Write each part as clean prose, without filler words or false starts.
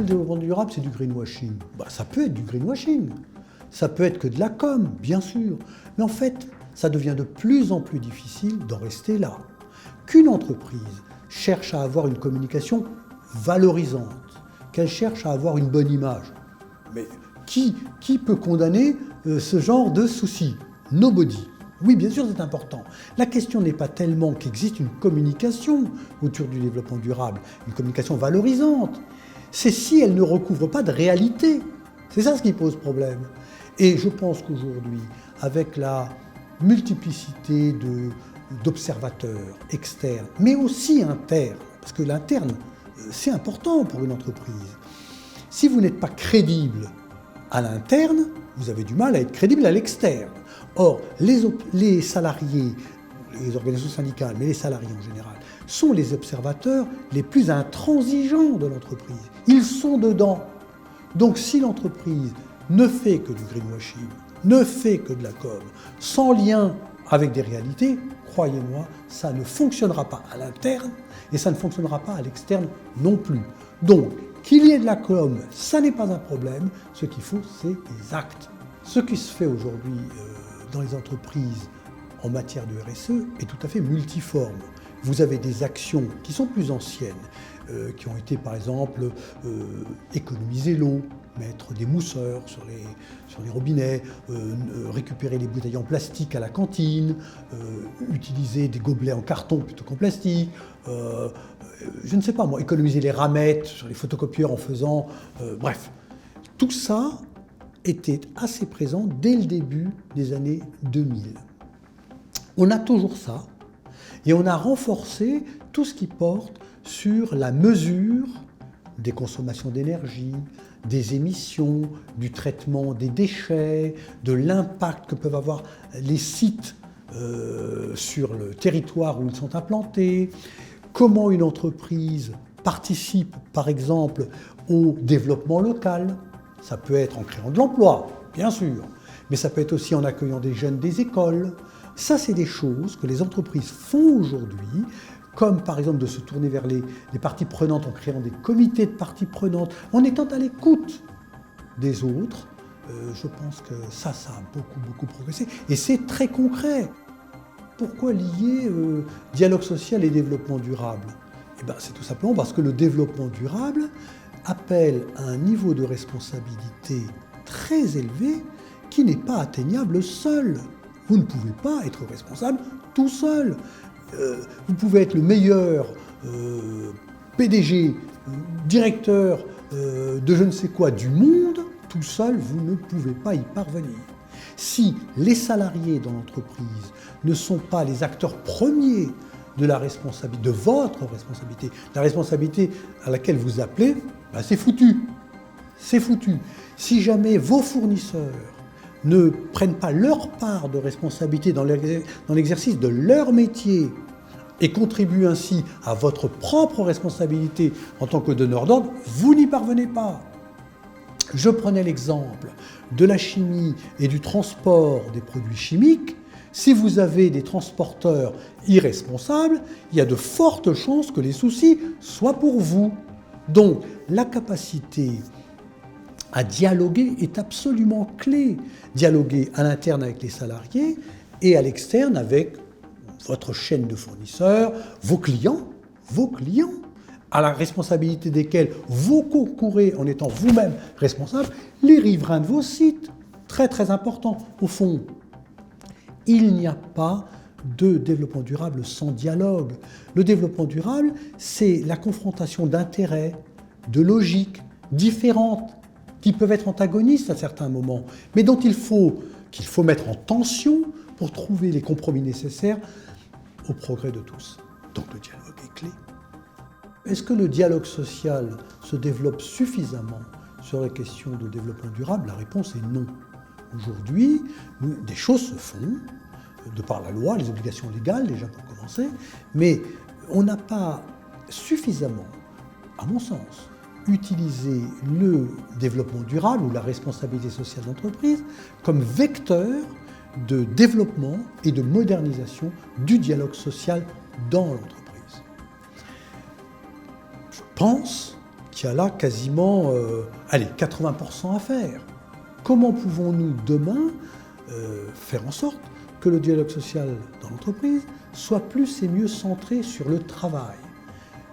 développement durable, c'est du greenwashing. Ça peut être du greenwashing. Ça peut être que de la com, bien sûr. Mais en fait, ça devient de plus en plus difficile d'en rester là. Qu'une entreprise cherche à avoir une communication valorisante, qu'elle cherche à avoir une bonne image. Mais qui peut condamner ce genre de soucis? Nobody. Oui, bien sûr, c'est important. La question n'est pas tellement qu'existe une communication autour du développement durable, une communication valorisante. C'est si elle ne recouvre pas de réalité. C'est ça ce qui pose problème. Et je pense qu'aujourd'hui, avec la multiplicité d'observateurs externes, mais aussi internes, parce que l'interne, c'est important pour une entreprise. Si vous n'êtes pas crédible à l'interne, vous avez du mal à être crédible à l'externe. Or, les salariés, les organisations syndicales, mais les salariés en général, sont les observateurs les plus intransigeants de l'entreprise. Ils sont dedans. Donc si l'entreprise ne fait que du greenwashing, ne fait que de la com, sans lien avec des réalités, croyez-moi, ça ne fonctionnera pas à l'interne et ça ne fonctionnera pas à l'externe non plus. Donc, qu'il y ait de la com, ça n'est pas un problème. Ce qu'il faut, c'est des actes. Ce qui se fait aujourd'hui dans les entreprises en matière de RSE est tout à fait multiforme. Vous avez des actions qui sont plus anciennes, qui ont été par exemple économiser l'eau, mettre des mousseurs sur les robinets, récupérer les bouteilles en plastique à la cantine, utiliser des gobelets en carton plutôt qu'en plastique, je ne sais pas moi, économiser les ramettes sur les photocopieurs en faisant... bref, tout ça était assez présent dès le début des années 2000. On a toujours ça, et on a renforcé tout ce qui porte sur la mesure des consommations d'énergie, des émissions, du traitement des déchets, de l'impact que peuvent avoir les sites sur le territoire où ils sont implantés, comment une entreprise participe par exemple au développement local. Ça peut être en créant de l'emploi, bien sûr, mais ça peut être aussi en accueillant des jeunes des écoles. Ça, c'est des choses que les entreprises font aujourd'hui, comme par exemple de se tourner vers les parties prenantes en créant des comités de parties prenantes, en étant à l'écoute des autres. Je pense que ça a beaucoup progressé. Et c'est très concret. Pourquoi lier dialogue social et développement durable? C'est tout simplement parce que le développement durable appelle à un niveau de responsabilité très élevé qui n'est pas atteignable seul. Vous ne pouvez pas être responsable tout seul. Vous pouvez être le meilleur PDG, directeur de je ne sais quoi du monde, tout seul, vous ne pouvez pas y parvenir. Si les salariés dans l'entreprise ne sont pas les acteurs premiers de la responsabilité, de votre responsabilité, la responsabilité à laquelle vous appelez, c'est foutu. C'est foutu. Si jamais vos fournisseurs ne prennent pas leur part de responsabilité dans l'exercice de leur métier et contribuent ainsi à votre propre responsabilité en tant que donneur d'ordre, vous n'y parvenez pas. Je prenais l'exemple de la chimie et du transport des produits chimiques. Si vous avez des transporteurs irresponsables, il y a de fortes chances que les soucis soient pour vous. Donc, la capacité à dialoguer est absolument clé. Dialoguer à l'interne avec les salariés et à l'externe avec votre chaîne de fournisseurs, vos clients, à la responsabilité desquels vous concourez en étant vous-même responsable, les riverains de vos sites. Très important. Au fond, il n'y a pas de développement durable sans dialogue. Le développement durable, c'est la confrontation d'intérêts, de logiques différentes, qui peuvent être antagonistes à certains moments, mais dont qu'il faut mettre en tension pour trouver les compromis nécessaires au progrès de tous. Donc le dialogue est clé. Est-ce que le dialogue social se développe suffisamment sur les questions de développement durable? La réponse est non. Aujourd'hui, des choses se font, de par la loi, les obligations légales déjà pour commencer, mais on n'a pas suffisamment, à mon sens, utilisé le développement durable ou la responsabilité sociale d'entreprise comme vecteur de développement et de modernisation du dialogue social dans l'entreprise. Je pense qu'il y a là quasiment 80% à faire. Comment pouvons-nous demain faire en sorte que le dialogue social dans l'entreprise soit plus et mieux centré sur le travail,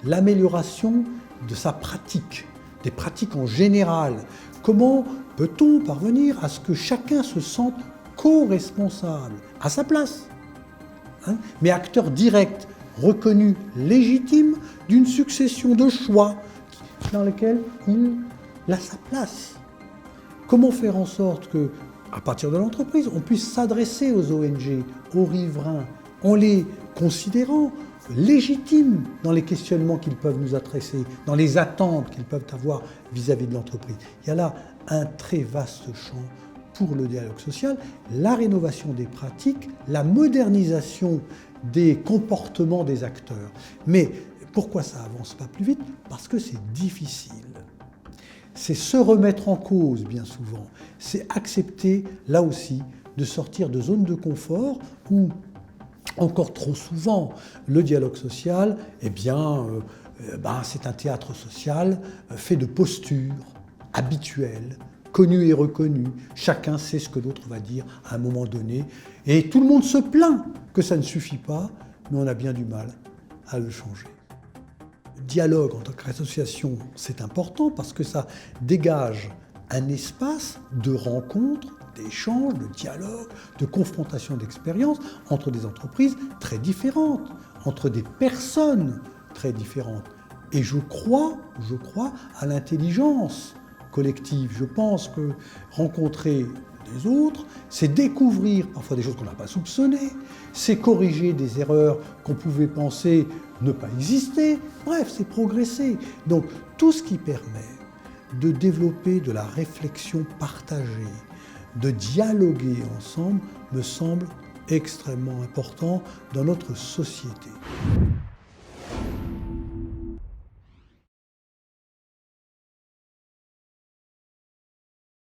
l'amélioration de sa pratique, des pratiques en général? Comment peut-on parvenir à ce que chacun se sente co-responsable, à sa place, mais acteur direct, reconnu, légitime d'une succession de choix dans lesquels il a sa place? Comment faire en sorte que, à partir de l'entreprise, on puisse s'adresser aux ONG, aux riverains, en les considérant légitimes dans les questionnements qu'ils peuvent nous adresser, dans les attentes qu'ils peuvent avoir vis-à-vis de l'entreprise? Il y a là un très vaste champ pour le dialogue social, la rénovation des pratiques, la modernisation des comportements des acteurs. Mais pourquoi ça avance pas plus vite? Parce que c'est difficile. C'est se remettre en cause bien souvent. C'est accepter, là aussi, de sortir de zones de confort où, encore trop souvent, le dialogue social, c'est un théâtre social fait de postures habituelles, connues et reconnues. Chacun sait ce que l'autre va dire à un moment donné. Et tout le monde se plaint que ça ne suffit pas, mais on a bien du mal à le changer. Le dialogue en tant qu'association, c'est important parce que ça dégage un espace de rencontre, d'échange, de dialogue, de confrontation d'expériences entre des entreprises très différentes, entre des personnes très différentes. Et je crois à l'intelligence collective. Je pense que rencontrer des autres, c'est découvrir parfois des choses qu'on n'a pas soupçonnées, c'est corriger des erreurs qu'on pouvait penser ne pas exister. Bref, c'est progresser. Donc tout ce qui permet de développer de la réflexion partagée, de dialoguer ensemble, me semble extrêmement important dans notre société.